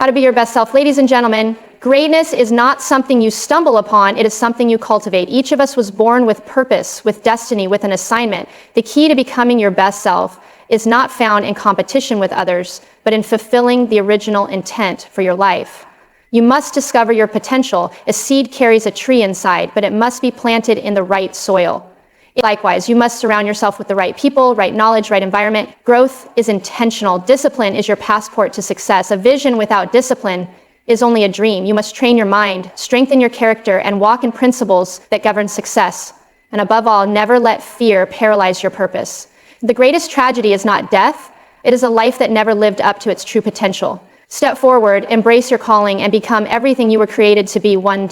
How to be your best self. Ladies and gentlemen, greatness is not something you stumble upon, it is something you cultivate. Each of us was born with purpose, with destiny, with an assignment. The key to becoming your best self is not found in competition with others, but in fulfilling the original intent for your life. You must discover your potential. A seed carries a tree inside, but it must be planted in the right soil. Likewise, you must surround yourself with the right people, right knowledge, right environment. Growth is intentional. Discipline is your passport to success. A vision without discipline is only a dream. You must train your mind, strengthen your character, and walk in principles that govern success. And above all, never let fear paralyze your purpose. The greatest tragedy is not death. It is a life that never lived up to its true potential. Step forward, embrace your calling, and become everything you were created to be. 1.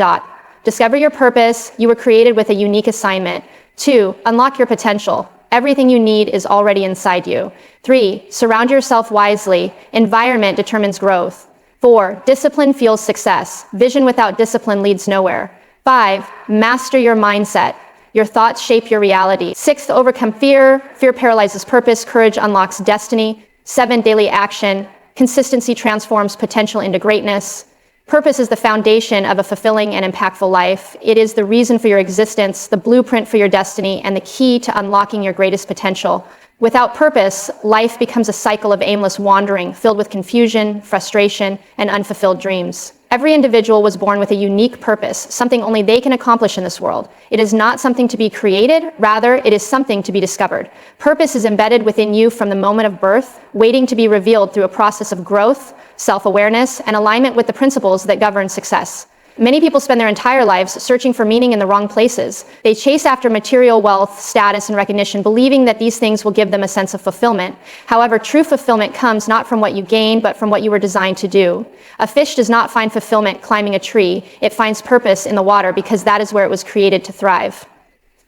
Discover your purpose. You were created with a unique assignment. 2. Unlock your potential. Everything you need is already inside you. 3. Surround yourself wisely. Environment determines growth. 4. Discipline fuels success. Vision without discipline leads nowhere. 5. Master your mindset. Your thoughts shape your reality. 6. Overcome fear. Fear paralyzes purpose. Courage unlocks destiny. 7. Daily action. Consistency transforms potential into greatness. Purpose is the foundation of a fulfilling and impactful life. It is the reason for your existence, the blueprint for your destiny, and the key to unlocking your greatest potential. Without purpose, life becomes a cycle of aimless wandering, filled with confusion, frustration, and unfulfilled dreams. Every individual was born with a unique purpose, something only they can accomplish in this world. It is not something to be created, rather, it is something to be discovered. Purpose is embedded within you from the moment of birth, waiting to be revealed through a process of growth, self-awareness, and alignment with the principles that govern success. Many people spend their entire lives searching for meaning in the wrong places. They chase after material wealth, status, and recognition, believing that these things will give them a sense of fulfillment. However, true fulfillment comes not from what you gain, but from what you were designed to do. A fish does not find fulfillment climbing a tree. It finds purpose in the water because that is where it was created to thrive.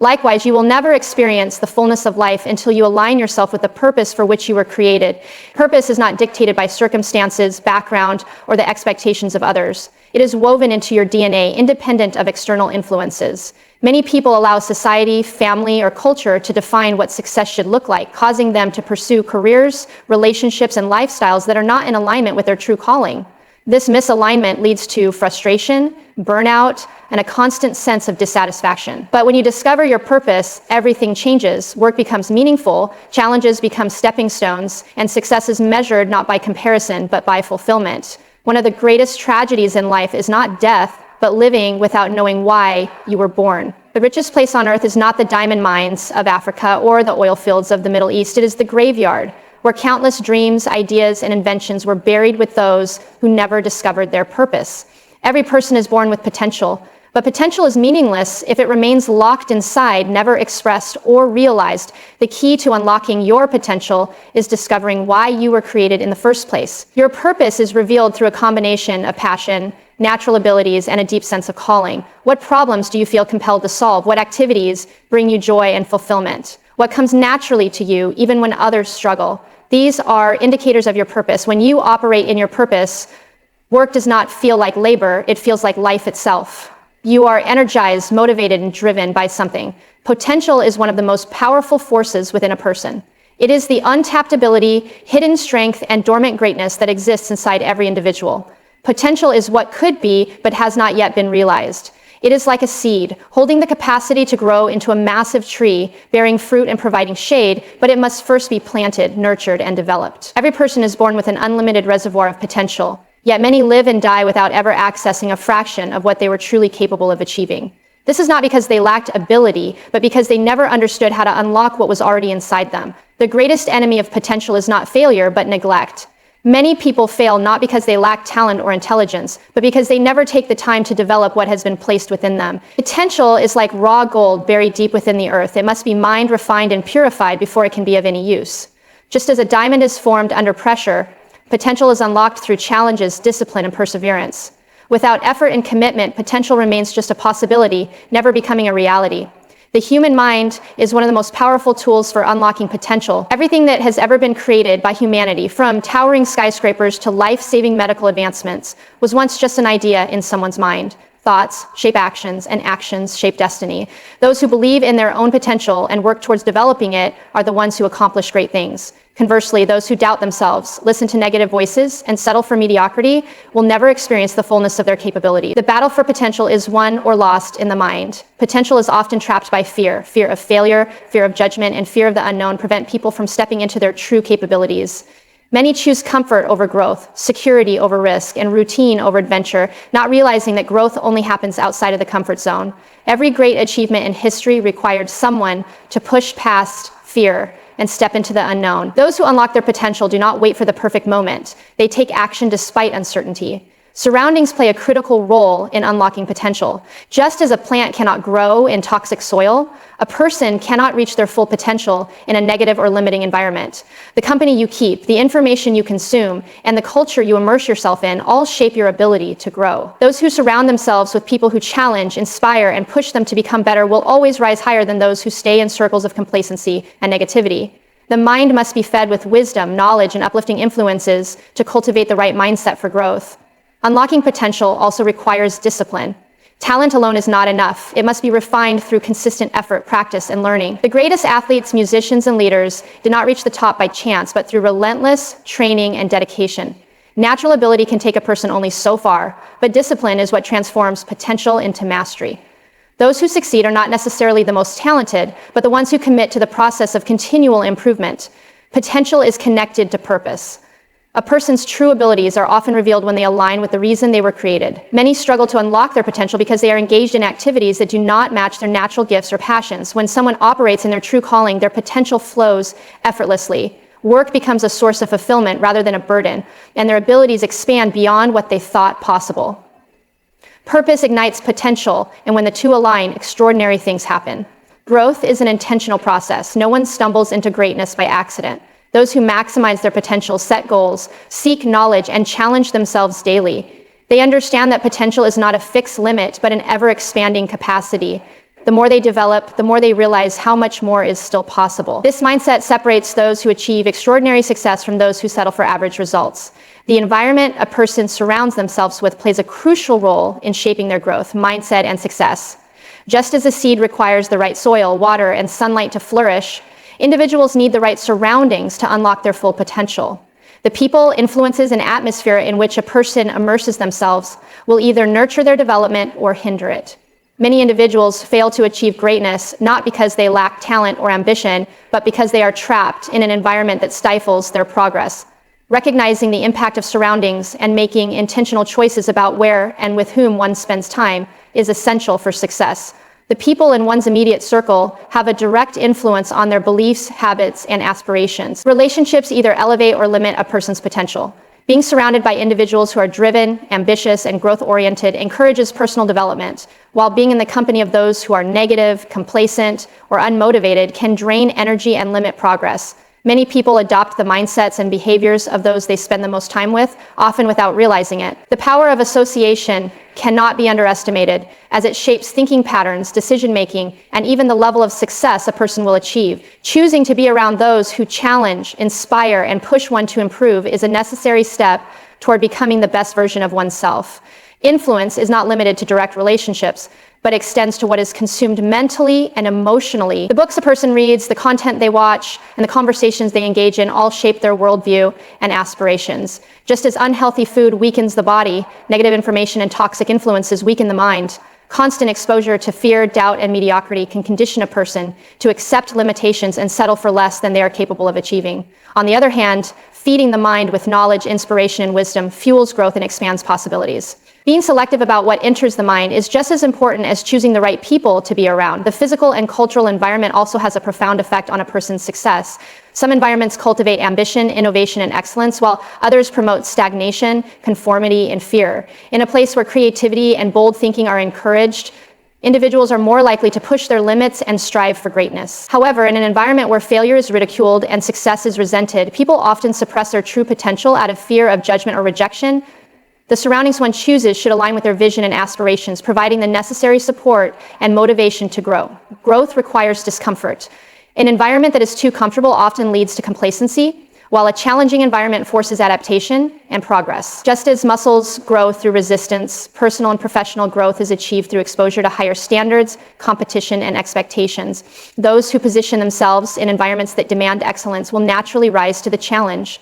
Likewise, you will never experience the fullness of life until you align yourself with the purpose for which you were created. Purpose is not dictated by circumstances, background, or the expectations of others. It is woven into your DNA, independent of external influences. Many people allow society, family, or culture to define what success should look like, causing them to pursue careers, relationships, and lifestyles that are not in alignment with their true calling. This misalignment leads to frustration, burnout, and a constant sense of dissatisfaction. But when you discover your purpose, everything changes. Work becomes meaningful, challenges become stepping stones, and success is measured not by comparison, but by fulfillment. One of the greatest tragedies in life is not death, but living without knowing why you were born. The richest place on earth is not the diamond mines of Africa or the oil fields of the Middle East. It is the graveyard, where countless dreams, ideas, and inventions were buried with those who never discovered their purpose. Every person is born with potential, but potential is meaningless if it remains locked inside, never expressed or realized. The key to unlocking your potential is discovering why you were created in the first place. Your purpose is revealed through a combination of passion, natural abilities, and a deep sense of calling. What problems do you feel compelled to solve? What activities bring you joy and fulfillment? What comes naturally to you, even when others struggle? These are indicators of your purpose. When you operate in your purpose, work does not feel like labor, it feels like life itself. You are energized, motivated, and driven by something. Potential is one of the most powerful forces within a person. It is the untapped ability, hidden strength, and dormant greatness that exists inside every individual. Potential is what could be, but has not yet been realized. It is like a seed, holding the capacity to grow into a massive tree, bearing fruit and providing shade, but it must first be planted, nurtured, and developed. Every person is born with an unlimited reservoir of potential, yet many live and die without ever accessing a fraction of what they were truly capable of achieving. This is not because they lacked ability, but because they never understood how to unlock what was already inside them. The greatest enemy of potential is not failure, but neglect. Many people fail not because they lack talent or intelligence, but because they never take the time to develop what has been placed within them. Potential is like raw gold buried deep within the earth. It must be mined, refined, and purified before it can be of any use. Just as a diamond is formed under pressure, potential is unlocked through challenges, discipline, and perseverance. Without effort and commitment, potential remains just a possibility, never becoming a reality. The human mind is one of the most powerful tools for unlocking potential. Everything that has ever been created by humanity, from towering skyscrapers to life-saving medical advancements, was once just an idea in someone's mind. Thoughts shape actions, and actions shape destiny. Those who believe in their own potential and work towards developing it are the ones who accomplish great things. Conversely, those who doubt themselves, listen to negative voices, and settle for mediocrity will never experience the fullness of their capability. The battle for potential is won or lost in the mind. Potential is often trapped by fear. Fear of failure, fear of judgment, and fear of the unknown prevent people from stepping into their true capabilities. Many choose comfort over growth, security over risk, and routine over adventure, not realizing that growth only happens outside of the comfort zone. Every great achievement in history required someone to push past fear and step into the unknown. Those who unlock their potential do not wait for the perfect moment. They take action despite uncertainty. Surroundings play a critical role in unlocking potential. Just as a plant cannot grow in toxic soil, a person cannot reach their full potential in a negative or limiting environment. The company you keep, the information you consume, and the culture you immerse yourself in all shape your ability to grow. Those who surround themselves with people who challenge, inspire, and push them to become better will always rise higher than those who stay in circles of complacency and negativity. The mind must be fed with wisdom, knowledge, and uplifting influences to cultivate the right mindset for growth. Unlocking potential also requires discipline. Talent alone is not enough. It must be refined through consistent effort, practice, and learning. The greatest athletes, musicians, and leaders did not reach the top by chance, but through relentless training and dedication. Natural ability can take a person only so far, but discipline is what transforms potential into mastery. Those who succeed are not necessarily the most talented, but the ones who commit to the process of continual improvement. Potential is connected to purpose. A person's true abilities are often revealed when they align with the reason they were created. Many struggle to unlock their potential because they are engaged in activities that do not match their natural gifts or passions. When someone operates in their true calling, their potential flows effortlessly. Work becomes a source of fulfillment rather than a burden, and their abilities expand beyond what they thought possible. Purpose ignites potential, and when the two align, extraordinary things happen. Growth is an intentional process. No one stumbles into greatness by accident. Those who maximize their potential set goals, seek knowledge, and challenge themselves daily. They understand that potential is not a fixed limit, but an ever-expanding capacity. The more they develop, the more they realize how much more is still possible. This mindset separates those who achieve extraordinary success from those who settle for average results. The environment a person surrounds themselves with plays a crucial role in shaping their growth, mindset, and success. Just as a seed requires the right soil, water, and sunlight to flourish, individuals need the right surroundings to unlock their full potential. The people, influences, and atmosphere in which a person immerses themselves will either nurture their development or hinder it. Many individuals fail to achieve greatness not because they lack talent or ambition, but because they are trapped in an environment that stifles their progress. Recognizing the impact of surroundings and making intentional choices about where and with whom one spends time is essential for success. The people in one's immediate circle have a direct influence on their beliefs, habits, and aspirations. Relationships either elevate or limit a person's potential. Being surrounded by individuals who are driven, ambitious, and growth-oriented encourages personal development, while being in the company of those who are negative, complacent, or unmotivated can drain energy and limit progress. Many people adopt the mindsets and behaviors of those they spend the most time with, often without realizing it. The power of association cannot be underestimated, as it shapes thinking patterns, decision-making, and even the level of success a person will achieve. Choosing to be around those who challenge, inspire, and push one to improve is a necessary step toward becoming the best version of oneself. Influence is not limited to direct relationships, but extends to what is consumed mentally and emotionally. The books a person reads, the content they watch, and the conversations they engage in all shape their worldview and aspirations. Just as unhealthy food weakens the body, negative information and toxic influences weaken the mind. Constant exposure to fear, doubt, and mediocrity can condition a person to accept limitations and settle for less than they are capable of achieving. On the other hand, feeding the mind with knowledge, inspiration, and wisdom fuels growth and expands possibilities. Being selective about what enters the mind is just as important as choosing the right people to be around. The physical and cultural environment also has a profound effect on a person's success. Some environments cultivate ambition, innovation, and excellence, while others promote stagnation, conformity, and fear. In a place where creativity and bold thinking are encouraged, individuals are more likely to push their limits and strive for greatness. However, in an environment where failure is ridiculed and success is resented, people often suppress their true potential out of fear of judgment or rejection. The surroundings one chooses should align with their vision and aspirations, providing the necessary support and motivation to grow. Growth requires discomfort. An environment that is too comfortable often leads to complacency, while a challenging environment forces adaptation and progress. Just as muscles grow through resistance, personal and professional growth is achieved through exposure to higher standards, competition, and expectations. Those who position themselves in environments that demand excellence will naturally rise to the challenge.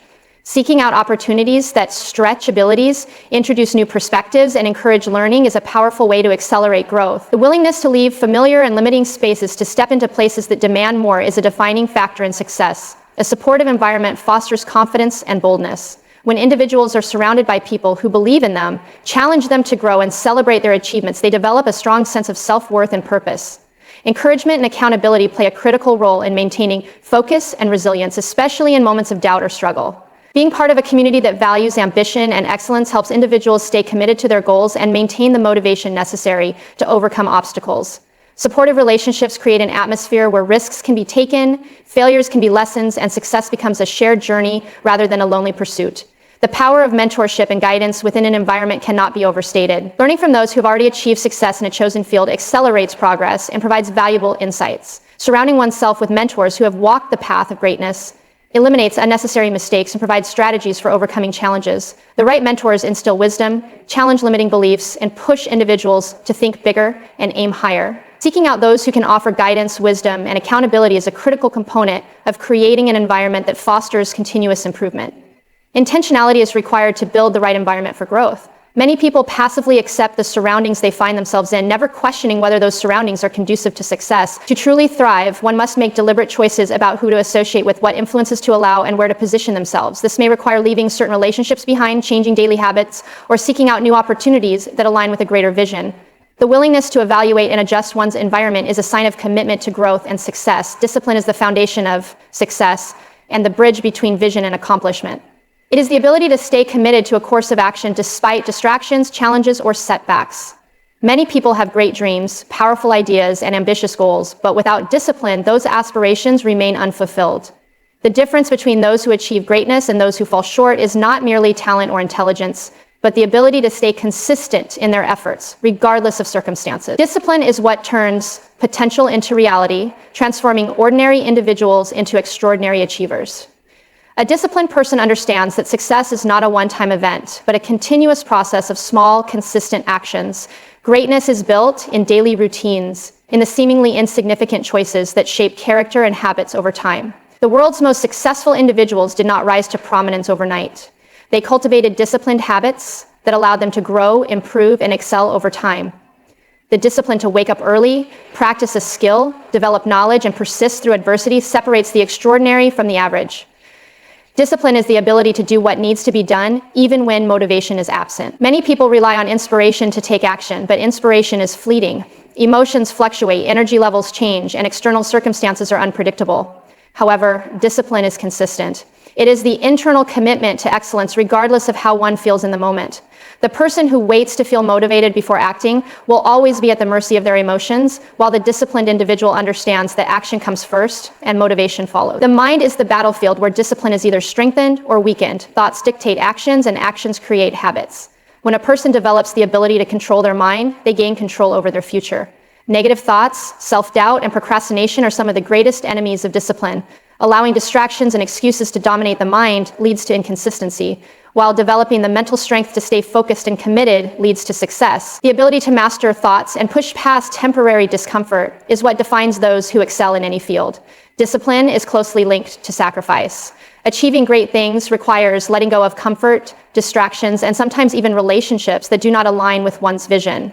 Seeking out opportunities that stretch abilities, introduce new perspectives, and encourage learning is a powerful way to accelerate growth. The willingness to leave familiar and limiting spaces to step into places that demand more is a defining factor in success. A supportive environment fosters confidence and boldness. When individuals are surrounded by people who believe in them, challenge them to grow, and celebrate their achievements, they develop a strong sense of self-worth and purpose. Encouragement and accountability play a critical role in maintaining focus and resilience, especially in moments of doubt or struggle. Being part of a community that values ambition and excellence helps individuals stay committed to their goals and maintain the motivation necessary to overcome obstacles. Supportive relationships create an atmosphere where risks can be taken, failures can be lessons, and success becomes a shared journey rather than a lonely pursuit. The power of mentorship and guidance within an environment cannot be overstated. Learning from those who have already achieved success in a chosen field accelerates progress and provides valuable insights. Surrounding oneself with mentors who have walked the path of greatness eliminates unnecessary mistakes and provides strategies for overcoming challenges. The right mentors instill wisdom, challenge limiting beliefs, and push individuals to think bigger and aim higher. Seeking out those who can offer guidance, wisdom, and accountability is a critical component of creating an environment that fosters continuous improvement. Intentionality is required to build the right environment for growth. Many people passively accept the surroundings they find themselves in, never questioning whether those surroundings are conducive to success. To truly thrive, one must make deliberate choices about who to associate with, what influences to allow, and where to position themselves. This may require leaving certain relationships behind, changing daily habits, or seeking out new opportunities that align with a greater vision. The willingness to evaluate and adjust one's environment is a sign of commitment to growth and success. Discipline is the foundation of success and the bridge between vision and accomplishment. It is the ability to stay committed to a course of action despite distractions, challenges, or setbacks. Many people have great dreams, powerful ideas, and ambitious goals, but without discipline, those aspirations remain unfulfilled. The difference between those who achieve greatness and those who fall short is not merely talent or intelligence, but the ability to stay consistent in their efforts, regardless of circumstances. Discipline is what turns potential into reality, transforming ordinary individuals into extraordinary achievers. A disciplined person understands that success is not a one-time event, but a continuous process of small, consistent actions. Greatness is built in daily routines, in the seemingly insignificant choices that shape character and habits over time. The world's most successful individuals did not rise to prominence overnight. They cultivated disciplined habits that allowed them to grow, improve, and excel over time. The discipline to wake up early, practice a skill, develop knowledge, and persist through adversity separates the extraordinary from the average. Discipline is the ability to do what needs to be done, even when motivation is absent. Many people rely on inspiration to take action, but inspiration is fleeting. Emotions fluctuate, energy levels change, and external circumstances are unpredictable. However, discipline is consistent. It is the internal commitment to excellence regardless of how one feels in the moment. The person who waits to feel motivated before acting will always be at the mercy of their emotions, while the disciplined individual understands that action comes first and motivation follows. The mind is the battlefield where discipline is either strengthened or weakened. Thoughts dictate actions, and actions create habits. When a person develops the ability to control their mind, they gain control over their future. Negative thoughts, self-doubt, and procrastination are some of the greatest enemies of discipline. Allowing distractions and excuses to dominate the mind leads to inconsistency, while developing the mental strength to stay focused and committed leads to success. The ability to master thoughts and push past temporary discomfort is what defines those who excel in any field. Discipline is closely linked to sacrifice. Achieving great things requires letting go of comfort, distractions, and sometimes even relationships that do not align with one's vision.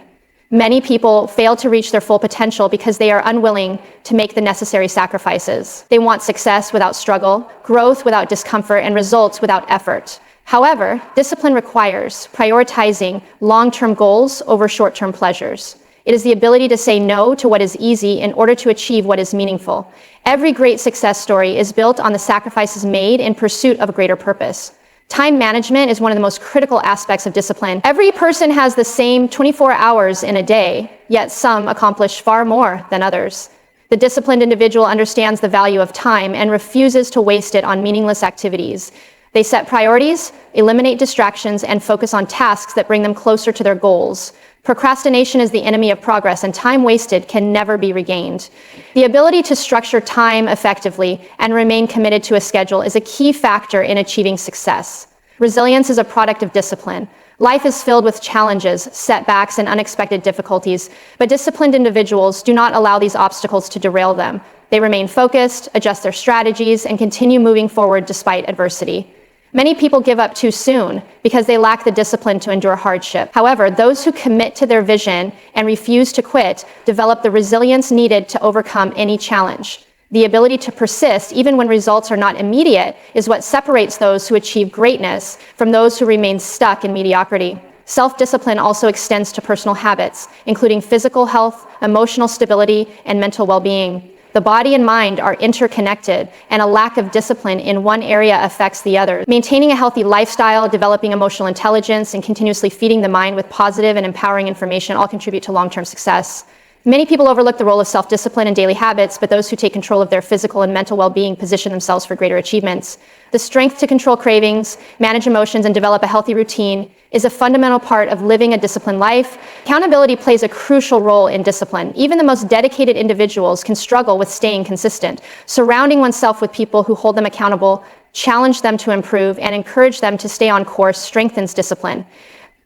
Many people fail to reach their full potential because they are unwilling to make the necessary sacrifices. They want success without struggle, growth without discomfort, and results without effort. However, discipline requires prioritizing long-term goals over short-term pleasures. It is the ability to say no to what is easy in order to achieve what is meaningful. Every great success story is built on the sacrifices made in pursuit of a greater purpose. Time management is one of the most critical aspects of discipline. Every person has the same 24 hours in a day, yet some accomplish far more than others. The disciplined individual understands the value of time and refuses to waste it on meaningless activities. They set priorities, eliminate distractions, and focus on tasks that bring them closer to their goals. Procrastination is the enemy of progress, and time wasted can never be regained. The ability to structure time effectively and remain committed to a schedule is a key factor in achieving success. Resilience is a product of discipline. Life is filled with challenges, setbacks, and unexpected difficulties, but disciplined individuals do not allow these obstacles to derail them. They remain focused, adjust their strategies, and continue moving forward despite adversity. Many people give up too soon because they lack the discipline to endure hardship. However, those who commit to their vision and refuse to quit develop the resilience needed to overcome any challenge. The ability to persist, even when results are not immediate, is what separates those who achieve greatness from those who remain stuck in mediocrity. Self-discipline also extends to personal habits, including physical health, emotional stability, and mental well-being. The body and mind are interconnected, and a lack of discipline in one area affects the other. Maintaining a healthy lifestyle, developing emotional intelligence, and continuously feeding the mind with positive and empowering information all contribute to long-term success. Many people overlook the role of self-discipline in daily habits, but those who take control of their physical and mental well-being position themselves for greater achievements. The strength to control cravings, manage emotions, and develop a healthy routine is a fundamental part of living a disciplined life. Accountability plays a crucial role in discipline. Even the most dedicated individuals can struggle with staying consistent. Surrounding oneself with people who hold them accountable, challenge them to improve, and encourage them to stay on course strengthens discipline.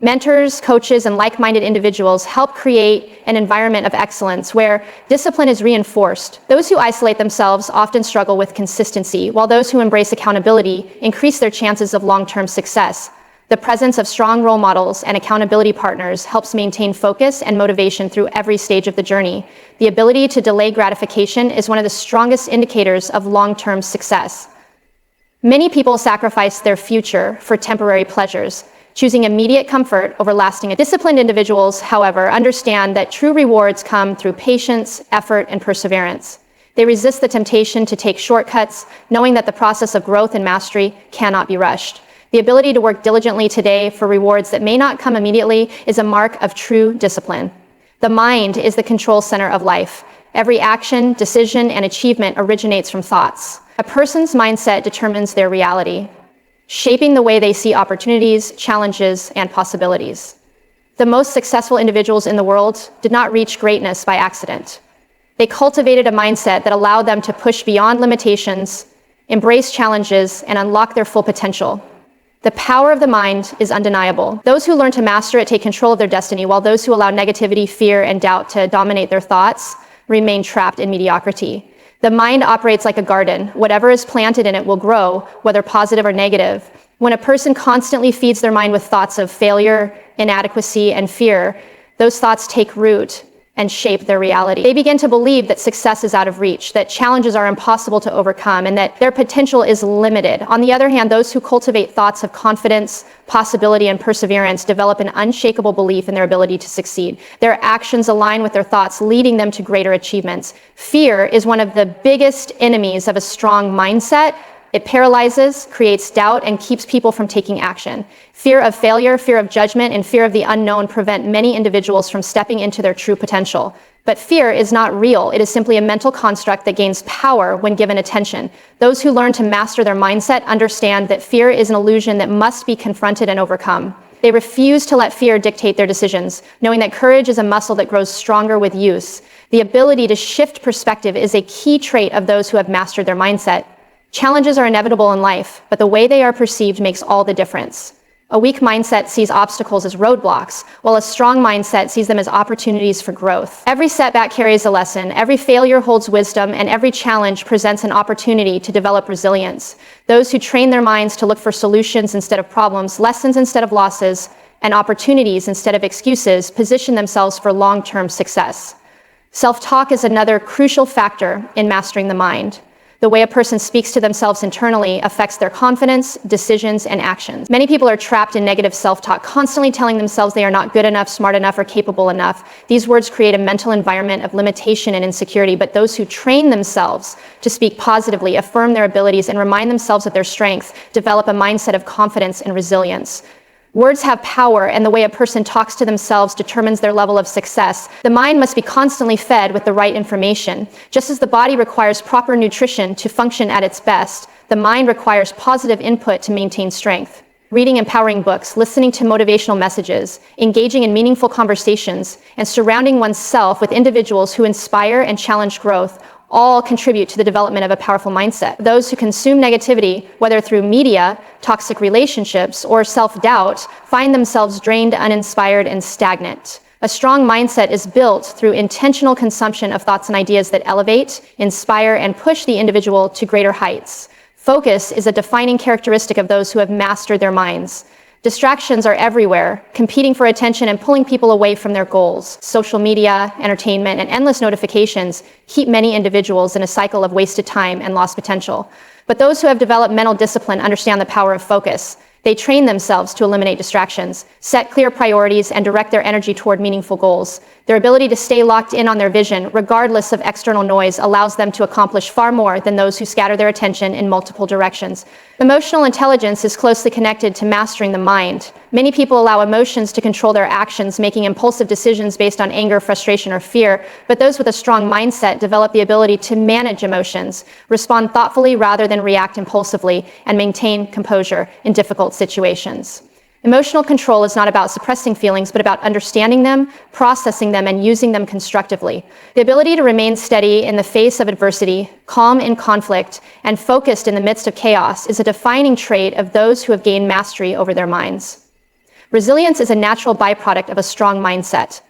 Mentors, coaches, and like-minded individuals help create an environment of excellence where discipline is reinforced. Those who isolate themselves often struggle with consistency, while those who embrace accountability increase their chances of long-term success. The presence of strong role models and accountability partners helps maintain focus and motivation through every stage of the journey. The ability to delay gratification is one of the strongest indicators of long-term success. Many people sacrifice their future for temporary pleasures, choosing immediate comfort over lasting. Disciplined individuals, however, understand that true rewards come through patience, effort, and perseverance. They resist the temptation to take shortcuts, knowing that the process of growth and mastery cannot be rushed. The ability to work diligently today for rewards that may not come immediately is a mark of true discipline. The mind is the control center of life. Every action, decision, and achievement originates from thoughts. A person's mindset determines their reality, shaping the way they see opportunities, challenges, and possibilities. The most successful individuals in the world did not reach greatness by accident. They cultivated a mindset that allowed them to push beyond limitations, embrace challenges, and unlock their full potential. The power of the mind is undeniable. Those who learn to master it take control of their destiny, while those who allow negativity, fear, and doubt to dominate their thoughts remain trapped in mediocrity. The mind operates like a garden. Whatever is planted in it will grow, whether positive or negative. When a person constantly feeds their mind with thoughts of failure, inadequacy, and fear, those thoughts take root and shape their reality. They begin to believe that success is out of reach, that challenges are impossible to overcome, and that their potential is limited. On the other hand, those who cultivate thoughts of confidence, possibility, and perseverance develop an unshakable belief in their ability to succeed. Their actions align with their thoughts, leading them to greater achievements. Fear is one of the biggest enemies of a strong mindset. It paralyzes, creates doubt, and keeps people from taking action. Fear of failure, fear of judgment, and fear of the unknown prevent many individuals from stepping into their true potential. But fear is not real. It is simply a mental construct that gains power when given attention. Those who learn to master their mindset understand that fear is an illusion that must be confronted and overcome. They refuse to let fear dictate their decisions, knowing that courage is a muscle that grows stronger with use. The ability to shift perspective is a key trait of those who have mastered their mindset. Challenges are inevitable in life, but the way they are perceived makes all the difference. A weak mindset sees obstacles as roadblocks, while a strong mindset sees them as opportunities for growth. Every setback carries a lesson, every failure holds wisdom, and every challenge presents an opportunity to develop resilience. Those who train their minds to look for solutions instead of problems, lessons instead of losses, and opportunities instead of excuses position themselves for long-term success. Self-talk is another crucial factor in mastering the mind. The way a person speaks to themselves internally affects their confidence, decisions, and actions. Many people are trapped in negative self-talk, constantly telling themselves they are not good enough, smart enough, or capable enough. These words create a mental environment of limitation and insecurity, but those who train themselves to speak positively, affirm their abilities, and remind themselves of their strengths develop a mindset of confidence and resilience. Words have power, and the way a person talks to themselves determines their level of success. The mind must be constantly fed with the right information. Just as the body requires proper nutrition to function at its best, The mind requires positive input to maintain strength. Reading empowering books, listening to motivational messages, engaging in meaningful conversations, and surrounding oneself with individuals who inspire and challenge growth all contribute to the development of a powerful mindset. Those who consume negativity, whether through media, toxic relationships, or self-doubt, find themselves drained, uninspired, and stagnant. A strong mindset is built through intentional consumption of thoughts and ideas that elevate, inspire, and push the individual to greater heights. Focus is a defining characteristic of those who have mastered their minds. Distractions are everywhere, competing for attention and pulling people away from their goals. Social media, entertainment, and endless notifications keep many individuals in a cycle of wasted time and lost potential. But those who have developed mental discipline understand the power of focus. They train themselves to eliminate distractions, set clear priorities, and direct their energy toward meaningful goals. Their ability to stay locked in on their vision, regardless of external noise, allows them to accomplish far more than those who scatter their attention in multiple directions. Emotional intelligence is closely connected to mastering the mind. Many people allow emotions to control their actions, making impulsive decisions based on anger, frustration, or fear. But those with a strong mindset develop the ability to manage emotions, respond thoughtfully rather than react impulsively, and maintain composure in difficult situations. Emotional control is not about suppressing feelings, but about understanding them, processing them, and using them constructively. The ability to remain steady in the face of adversity, calm in conflict, and focused in the midst of chaos is a defining trait of those who have gained mastery over their minds. Resilience is a natural byproduct of a strong mindset.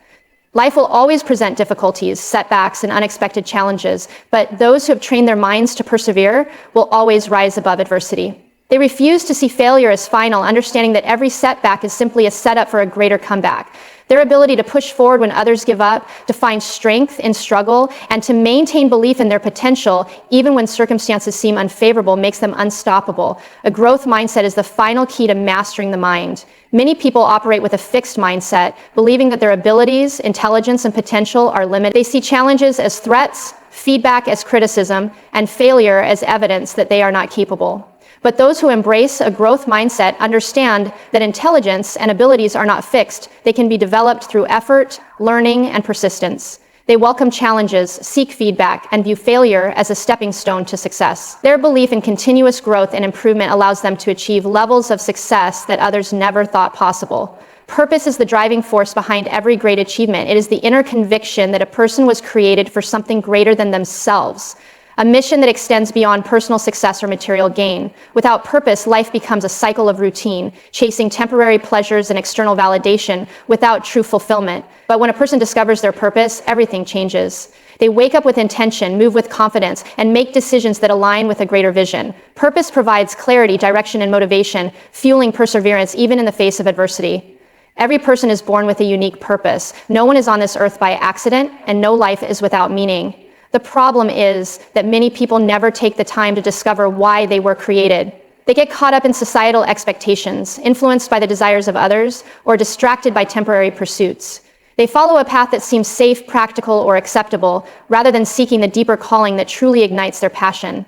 Life will always present difficulties, setbacks, and unexpected challenges, but those who have trained their minds to persevere will always rise above adversity. They refuse to see failure as final, understanding that every setback is simply a setup for a greater comeback. Their ability to push forward when others give up, to find strength in struggle, and to maintain belief in their potential, even when circumstances seem unfavorable, makes them unstoppable. A growth mindset is the final key to mastering the mind. Many people operate with a fixed mindset, believing that their abilities, intelligence, and potential are limited. They see challenges as threats, feedback as criticism, and failure as evidence that they are not capable. But those who embrace a growth mindset understand that intelligence and abilities are not fixed. They can be developed through effort, learning, and persistence. They welcome challenges, seek feedback, and view failure as a stepping stone to success. Their belief in continuous growth and improvement allows them to achieve levels of success that others never thought possible. Purpose is the driving force behind every great achievement. It is the inner conviction that a person was created for something greater than themselves. A mission that extends beyond personal success or material gain. Without purpose, life becomes a cycle of routine, chasing temporary pleasures and external validation without true fulfillment. But when a person discovers their purpose, everything changes. They wake up with intention, move with confidence, and make decisions that align with a greater vision. Purpose provides clarity, direction, and motivation, fueling perseverance even in the face of adversity. Every person is born with a unique purpose. No one is on this earth by accident, and no life is without meaning. The problem is that many people never take the time to discover why they were created. They get caught up in societal expectations, influenced by the desires of others, or distracted by temporary pursuits. They follow a path that seems safe, practical, or acceptable, rather than seeking the deeper calling that truly ignites their passion.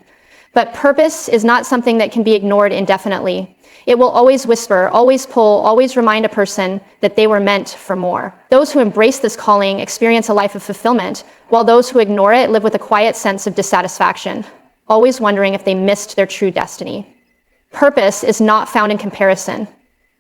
But purpose is not something that can be ignored indefinitely. It will always whisper, always pull, always remind a person that they were meant for more. Those who embrace this calling experience a life of fulfillment, while those who ignore it live with a quiet sense of dissatisfaction, always wondering if they missed their true destiny. Purpose is not found in comparison.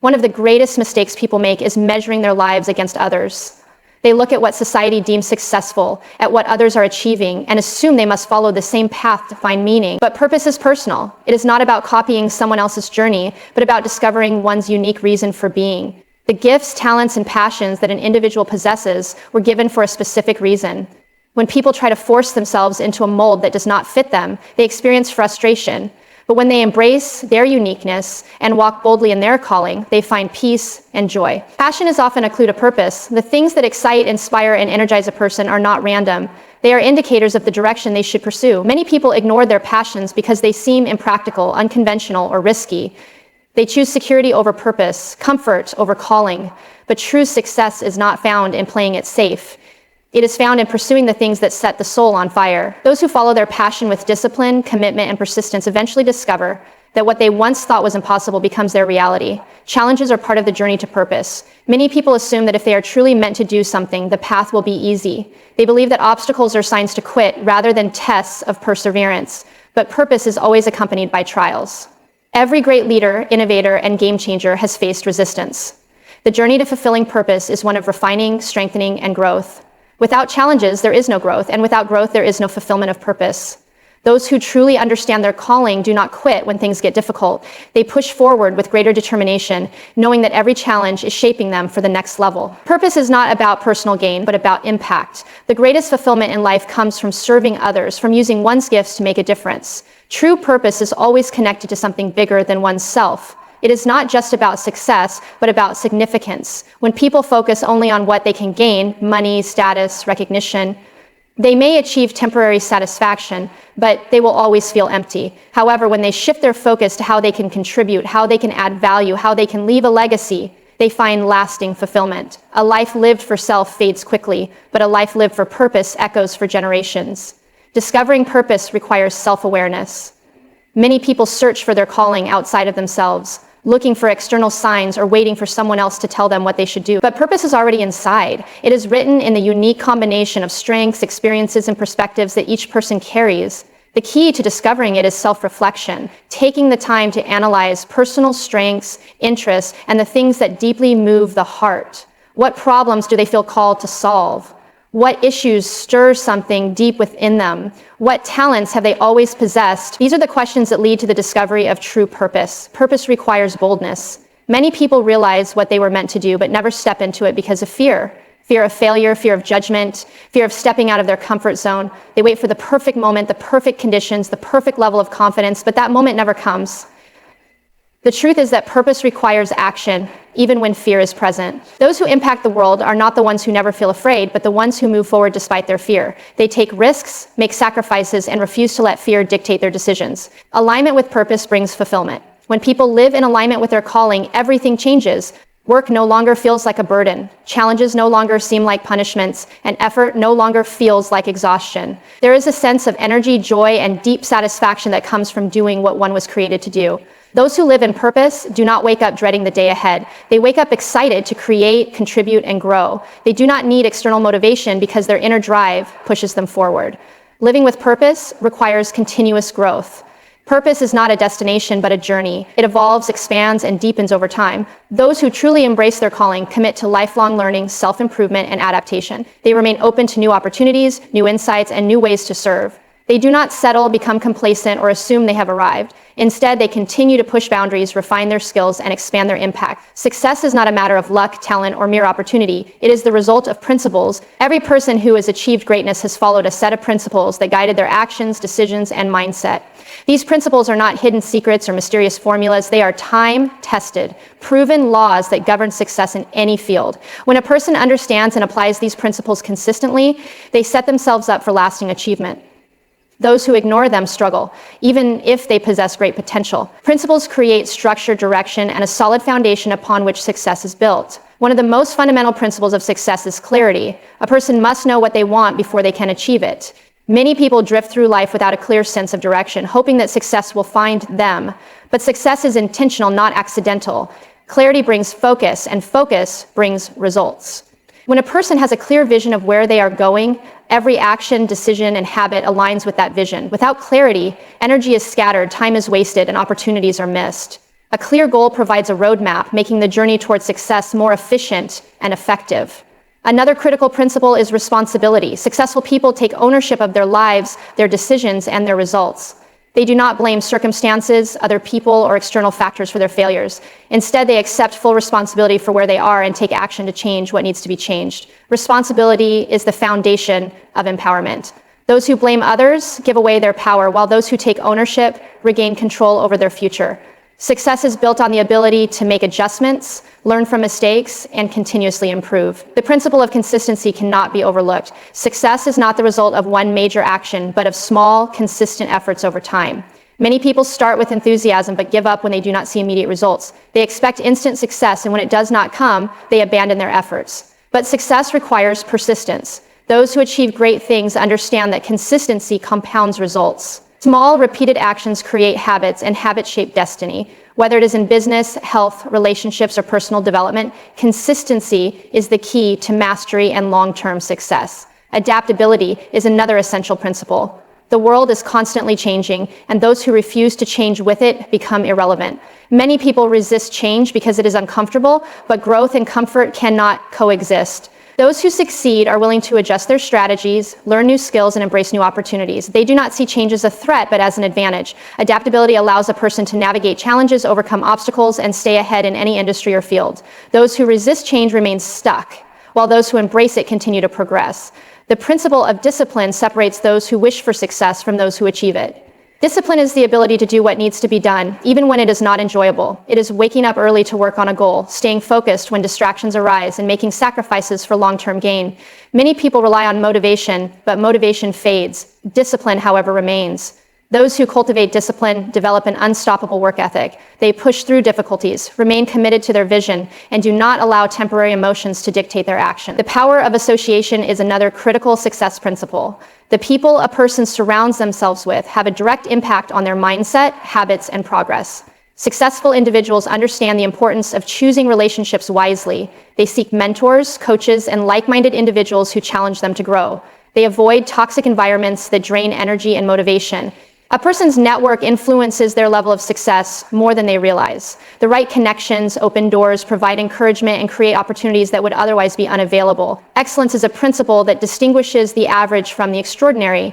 One of the greatest mistakes people make is measuring their lives against others. They look at what society deems successful, at what others are achieving, and assume they must follow the same path to find meaning. But purpose is personal. It is not about copying someone else's journey, but about discovering one's unique reason for being. The gifts, talents, and passions that an individual possesses were given for a specific reason. When people try to force themselves into a mold that does not fit them, they experience frustration. But when they embrace their uniqueness and walk boldly in their calling, they find peace and joy. Passion is often a clue to purpose. The things that excite, inspire, and energize a person are not random. They are indicators of the direction they should pursue. Many people ignore their passions because they seem impractical, unconventional, or risky. They choose security over purpose, comfort over calling. But true success is not found in playing it safe. It is found in pursuing the things that set the soul on fire. Those who follow their passion with discipline, commitment, and persistence eventually discover that what they once thought was impossible becomes their reality. Challenges are part of the journey to purpose. Many people assume that if they are truly meant to do something, the path will be easy. They believe that obstacles are signs to quit rather than tests of perseverance. but purpose is always accompanied by trials. Every great leader, innovator, and game changer has faced resistance. The journey to fulfilling purpose is one of refining, strengthening, and growth. Without challenges, there is no growth, and without growth, there is no fulfillment of purpose. Those who truly understand their calling do not quit when things get difficult. They push forward with greater determination, knowing that every challenge is shaping them for the next level. Purpose is not about personal gain, but about impact. The greatest fulfillment in life comes from serving others, from using one's gifts to make a difference. True purpose is always connected to something bigger than oneself. It is not just about success, but about significance. When people focus only on what they can gain, money, status, recognition, they may achieve temporary satisfaction, but they will always feel empty. However, when they shift their focus to how they can contribute, how they can add value, how they can leave a legacy, they find lasting fulfillment. A life lived for self fades quickly, but a life lived for purpose echoes for generations. Discovering purpose requires self-awareness. Many people search for their calling outside of themselves, looking for external signs or waiting for someone else to tell them what they should do. But purpose is already inside. It is written in the unique combination of strengths, experiences, and perspectives that each person carries. The key to discovering it is self-reflection, taking the time to analyze personal strengths, interests, and the things that deeply move the heart. What problems do they feel called to solve? What issues stir something deep within them? What talents have they always possessed? These are the questions that lead to the discovery of true purpose. Purpose requires boldness. Many people realize what they were meant to do, but never step into it because of fear. Fear of failure, fear of judgment, fear of stepping out of their comfort zone. They wait for the perfect moment, the perfect conditions, the perfect level of confidence, but that moment never comes. The truth is that purpose requires action, even when fear is present. Those who impact the world are not the ones who never feel afraid, but the ones who move forward despite their fear. They take risks, make sacrifices, and refuse to let fear dictate their decisions. Alignment with purpose brings fulfillment. When people live in alignment with their calling, everything changes. Work no longer feels like a burden. Challenges no longer seem like punishments, and effort no longer feels like exhaustion. There is a sense of energy, joy, and deep satisfaction that comes from doing what one was created to do. Those who live in purpose do not wake up dreading the day ahead. They wake up excited to create, contribute, and grow. They do not need external motivation because their inner drive pushes them forward. Living with purpose requires continuous growth. Purpose is not a destination, but a journey. It evolves, expands, and deepens over time. Those who truly embrace their calling commit to lifelong learning, self-improvement, and adaptation. They remain open to new opportunities, new insights, and new ways to serve. They do not settle, become complacent, or assume they have arrived. Instead, they continue to push boundaries, refine their skills, and expand their impact. Success is not a matter of luck, talent, or mere opportunity. It is the result of principles. Every person who has achieved greatness has followed a set of principles that guided their actions, decisions, and mindset. These principles are not hidden secrets or mysterious formulas. They are time-tested, proven laws that govern success in any field. When a person understands and applies these principles consistently, they set themselves up for lasting achievement. Those who ignore them struggle, even if they possess great potential. Principles create structure, direction, and a solid foundation upon which success is built. One of the most fundamental principles of success is clarity. A person must know what they want before they can achieve it. Many people drift through life without a clear sense of direction, hoping that success will find them. But success is intentional, not accidental. Clarity brings focus, and focus brings results. When a person has a clear vision of where they are going, every action, decision, and habit aligns with that vision. Without clarity, energy is scattered, time is wasted, and opportunities are missed. A clear goal provides a roadmap, making the journey towards success more efficient and effective. Another critical principle is responsibility. Successful people take ownership of their lives, their decisions, and their results. They do not blame circumstances, other people, or external factors for their failures. Instead, they accept full responsibility for where they are and take action to change what needs to be changed. Responsibility is the foundation of empowerment. Those who blame others give away their power, while those who take ownership regain control over their future. Success is built on the ability to make adjustments, learn from mistakes, and continuously improve. The principle of consistency cannot be overlooked. Success is not the result of one major action, but of small, consistent efforts over time. Many people start with enthusiasm but give up when they do not see immediate results. They expect instant success, and when it does not come, they abandon their efforts. But success requires persistence. Those who achieve great things understand that consistency compounds results. Small, repeated actions create habits, and habits shape destiny. Whether it is in business, health, relationships, or personal development, consistency is the key to mastery and long-term success. Adaptability is another essential principle. The world is constantly changing, and those who refuse to change with it become irrelevant. Many people resist change because it is uncomfortable, but growth and comfort cannot coexist. Those who succeed are willing to adjust their strategies, learn new skills, and embrace new opportunities. They do not see change as a threat, but as an advantage. Adaptability allows a person to navigate challenges, overcome obstacles, and stay ahead in any industry or field. Those who resist change remain stuck, while those who embrace it continue to progress. The principle of discipline separates those who wish for success from those who achieve it. Discipline is the ability to do what needs to be done, even when it is not enjoyable. It is waking up early to work on a goal, staying focused when distractions arise, and making sacrifices for long-term gain. Many people rely on motivation, but motivation fades. Discipline, however, remains. Those who cultivate discipline develop an unstoppable work ethic. They push through difficulties, remain committed to their vision, and do not allow temporary emotions to dictate their action. The power of association is another critical success principle. The people a person surrounds themselves with have a direct impact on their mindset, habits, and progress. Successful individuals understand the importance of choosing relationships wisely. They seek mentors, coaches, and like-minded individuals who challenge them to grow. They avoid toxic environments that drain energy and motivation. A person's network influences their level of success more than they realize. The right connections open doors, provide encouragement, and create opportunities that would otherwise be unavailable. Excellence is a principle that distinguishes the average from the extraordinary.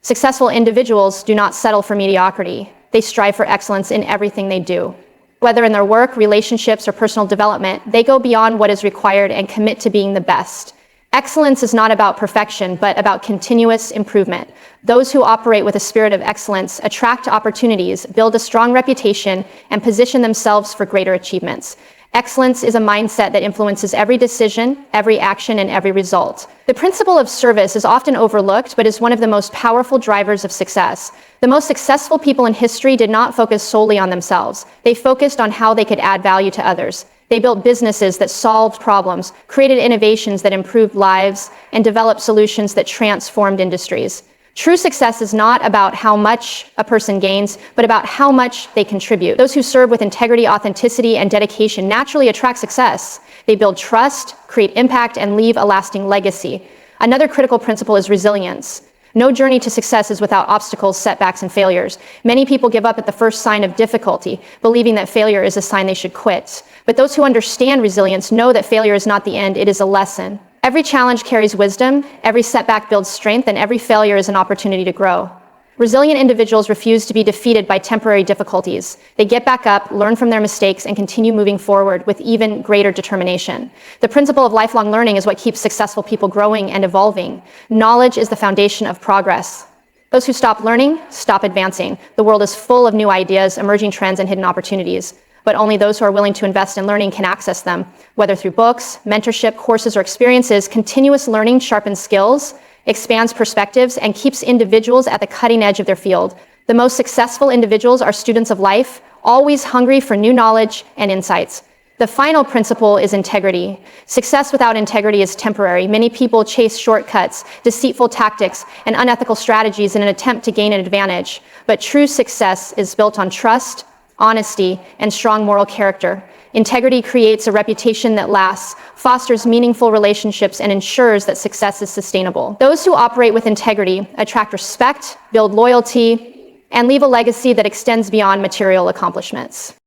Successful individuals do not settle for mediocrity. They strive for excellence in everything they do. Whether in their work, relationships, or personal development, they go beyond what is required and commit to being the best. Excellence is not about perfection, but about continuous improvement. Those who operate with a spirit of excellence attract opportunities, build a strong reputation, and position themselves for greater achievements. Excellence is a mindset that influences every decision, every action, and every result. The principle of service is often overlooked, but is one of the most powerful drivers of success. The most successful people in history did not focus solely on themselves. They focused on how they could add value to others. They built businesses that solved problems, created innovations that improved lives, and developed solutions that transformed industries. True success is not about how much a person gains, but about how much they contribute. Those who serve with integrity, authenticity, and dedication naturally attract success. They build trust, create impact, and leave a lasting legacy. Another critical principle is resilience. No journey to success is without obstacles, setbacks, and failures. Many people give up at the first sign of difficulty, believing that failure is a sign they should quit. But those who understand resilience know that failure is not the end, it is a lesson. Every challenge carries wisdom, every setback builds strength, and every failure is an opportunity to grow. Resilient individuals refuse to be defeated by temporary difficulties. They get back up, learn from their mistakes, and continue moving forward with even greater determination. The principle of lifelong learning is what keeps successful people growing and evolving. Knowledge is the foundation of progress. Those who stop learning, stop advancing. The world is full of new ideas, emerging trends, and hidden opportunities. But only those who are willing to invest in learning can access them. Whether through books, mentorship, courses, or experiences, continuous learning sharpens skills, expands perspectives, and keeps individuals at the cutting edge of their field. The most successful individuals are students of life, always hungry for new knowledge and insights. The final principle is integrity. Success without integrity is temporary. Many people chase shortcuts, deceitful tactics, and unethical strategies in an attempt to gain an advantage. But true success is built on trust, honesty, and strong moral character. Integrity creates a reputation that lasts, fosters meaningful relationships, and ensures that success is sustainable. Those who operate with integrity attract respect, build loyalty, and leave a legacy that extends beyond material accomplishments.